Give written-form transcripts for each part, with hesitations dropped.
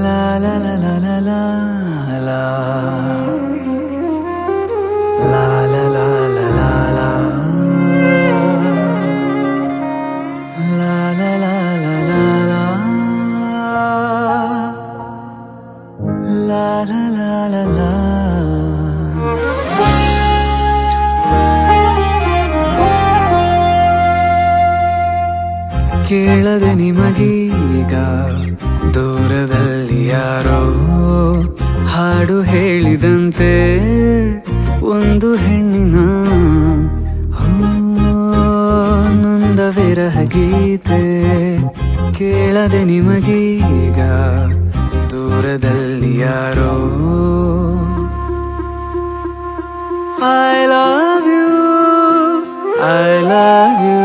La la la la la la la. La la la la la la. La la la la la la. La la la la la. ಕೇಳದೆ ನಿಮಗೀಗ ದೂರದಲ್ಲಿ ಯಾರೋ ಹಾಡು ಹೇಳಿದಂತೆ ಒಂದು ಹೆಣ್ಣಿನ ನೊಂದ ವಿರಹ ಗೀತೆ. ಕೇಳದೆ ನಿಮಗೀಗ ದೂರದಲ್ಲಿ ಯಾರೋ I love you, I love you.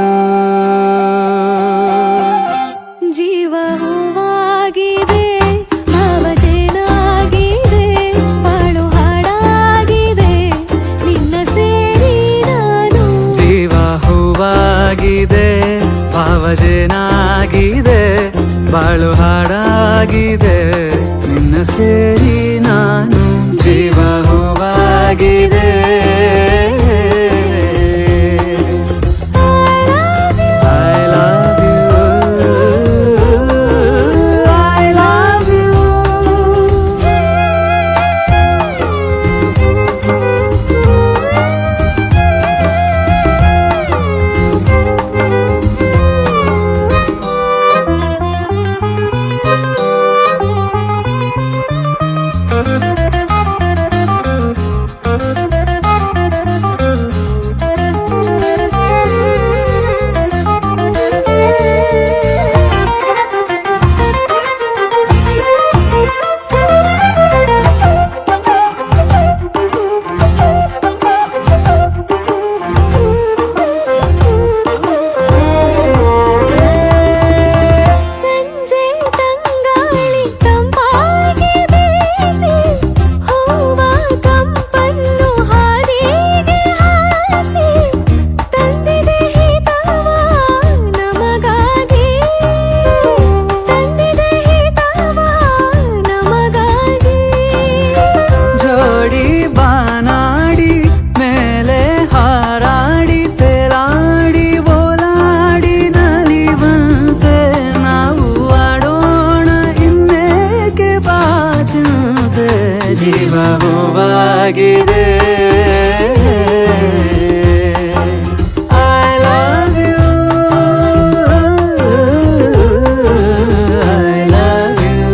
ಜೀವ ಹೂವಾಗಿದೆ, ಭಾವಜೇನಾಗಿದೆ, ಬಾಳು ಹಾಡಾಗಿದೆ, ನಿನ್ನ ಸೇರಿ ನಾನು. ಜೀವ ಹೂವಾಗಿದೆ, ಭಾವಜೇನಾಗಿದೆ, ಬಾಳು ಹಾಡಾಗಿದೆ, ನಿನ್ನ ಸೇರಿ ನಾನು. ಜೀವ ಹೂವಾಗಿದೆ. ಜೀವ ಹೂವಾಗಿದೆ. I love you, I love you.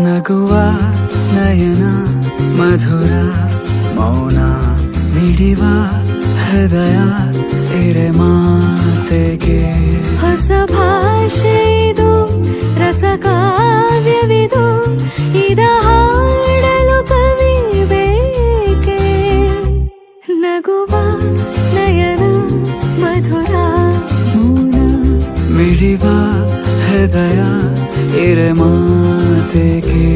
ನಗುವ ನಯನ ಮಧುರ ಮೌನ ಮಿಡಿವ ಹೃದಯ ಇರೆ ಮಾತೆಗೆ. ಹೊಸ ಭಾಷೆ ಇದು, ರಸಕಾವ್ಯವಿದು, ಇದ ಹಾಡಲು ಕವಿ ಬೇಕೆ. ನಗುವ ನಯನ ಮಧುರ ಮೌನ ಮಿಡಿವ ಹೃದಯ ಇರೆ ಮಾತೆಗೆ.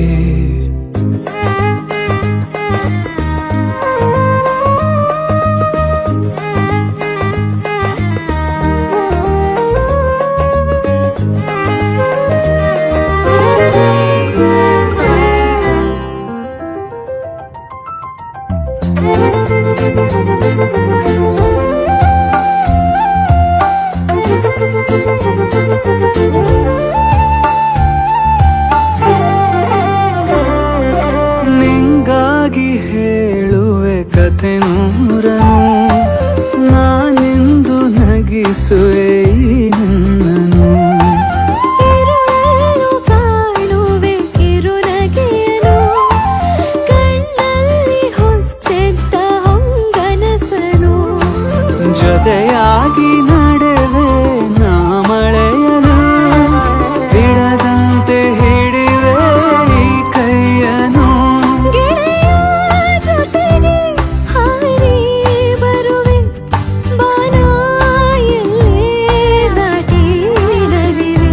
ನಿಂಗಾಗಿ ಹೇಳುವೆ ಕಥೆ ನೂರನು, ನಾನೆಂದು ನಗಿಸುವೆ ನಿನ್ನನು. ಇರುಳಲು ಕಾಣುವೆ ಕಿರುನಗೆಯನು, ಕಣ್ಣಲ್ಲಿ ಹೊಚ್ಚೆದ್ದ ಹೊಂಗನಸನು. ಜೊತೆಯಾಗಿ ನಡೆವೆ ನಾ ಮಳೆಯನು, ಬಿಡದಂತೆ ಹಿಡಿವೆ ಈ ಕೈಯನು. ಗೆಳೆಯ ಜೊತೆಗೆ ಹಾರಿ ಬರುವೆ, ಬಾನ ಎಲ್ಲೇ ದಾಟಿ ನಲಿವೆ.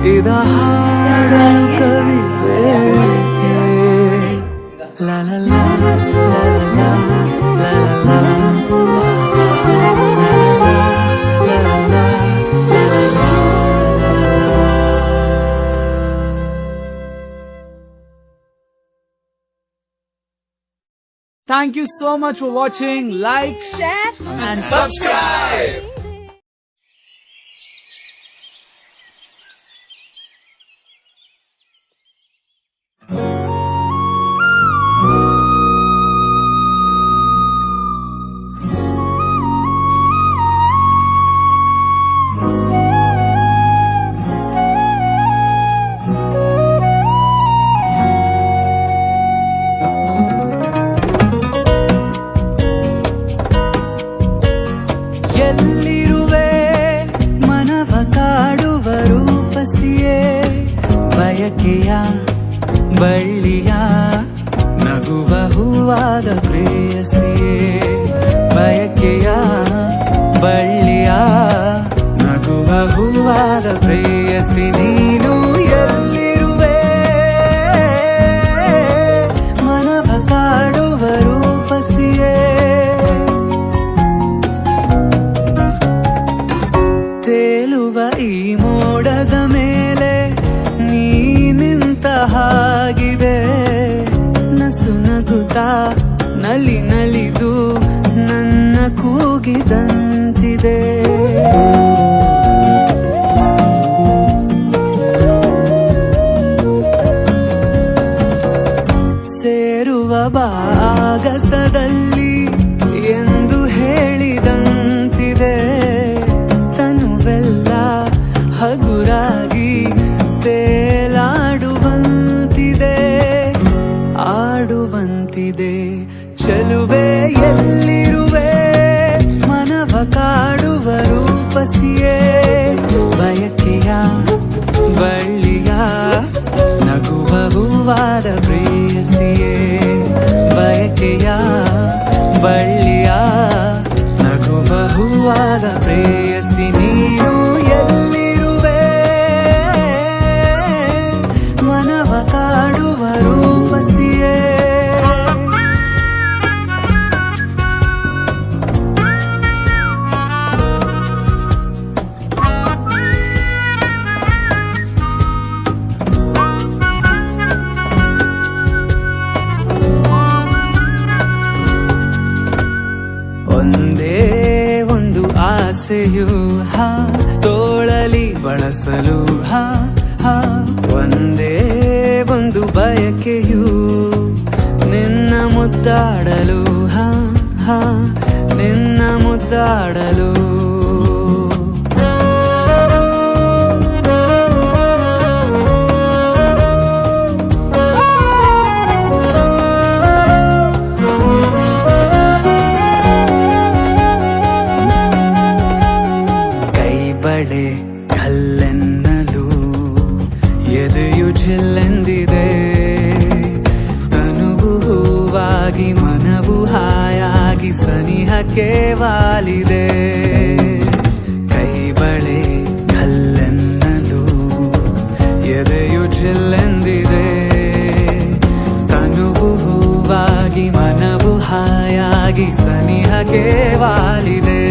ಇದ ಹಾಡಲು ಕವಿತೆ ಲಾ ಲಾ ಲಾ ಲಾ ಲಾ ಲಾ ಲಾ ಲಾ Thank you so much for watching. Like, share and subscribe. ಎಲ್ಲಿರುವೆ ಮನವ ಕಾಡುವ ರೂಪಸಿಯೇ ಬಯಕೆಯ ಬಳ್ಳಿಯ ನಗುವ ಹೂವಾದ ಪ್ರೇಯಸಿಯೇ ಬಯಕೆಯ ಬಳ್ಳಿಯ ನಗುವ ಹೂವಾದ ಪ್ರೇಯಸಿ ನೀನು ಎಲ್ಲಿರುವೆ ಮನವ ಕಾಡುವ ರೂಪಸಿಯೇ ತೇಲುವ ಈ ಮೋಡದ ಮೇಲೆ ನೀ ನಿಂತ ಹಾಗಿದೆ ನಸು ನಗುತ್ತಾ ನಲಿ ನಲಿದು ನನ್ನ ಕೂಗಿದಂತಿದೆ ಸೇರುವ ಬಾಗಸದಲ್ಲಿ ಎಂದು ಹೇಳಿದಂತಿದೆ ತನುವೆಲ್ಲ ಹಗುರಾಗಿ ತೇಲಾಡುವಂತಿದೆ ಆಡುವಂತಿದೆ ಚೆಲುವೆ ಎಲ್ಲಿರುವೆ ಮನವ ಕಾಡುವ ರೂಪಸಿಯೇ ಬಯಕೆಯ ಬಳ್ಳಿಯ ನಗುವ ಹೂವಾದ ಪ್ರೇಯಸಿಯೇ ಬಯಕೆಯ ಬಳ್ಳಿಯ ನಗುವ ಹೂವಾದ ಪ್ರೇಯಸಿ ನೀನು ಎಲ್ಲಿರುವೆ ಮನವ ಕಾಡುವ ರೂಪಸಿಯೇ ಒಂದೇ ಒಂದು ಆಸೆಯು ತೋಳಲಿ ಬಳಸಲು ಒಂದೇ ಒಂದು ಬಯಕೆಯು ನಿನ್ನ ಮುದ್ದಾಡಲು ನಿನ್ನ ಮುದ್ದಾಡಲು ಬಳೆ ಕಲ್ಲೆನ್ನಲು ಎದೆಯು ಚೆಲ್ಲೆಂದಿದೆ ತನುವು ಹೂವಾಗಿ ಮನವು ಹಾಯಾಗಿ ಸನಿಹಕ್ಕೆ ವಾಲಿದೆ ಕೈ ಬಳೆ ಕಲ್ಲೆನ್ನಲು ಎದೆಯು ಚೆಲ್ಲೆಂದಿದೆ ತನುವು ಹೂವಾಗಿ ಮನವು ಹಾಯಾಗಿ ಸನಿಹಕ್ಕೆ ವಾಲಿದೆ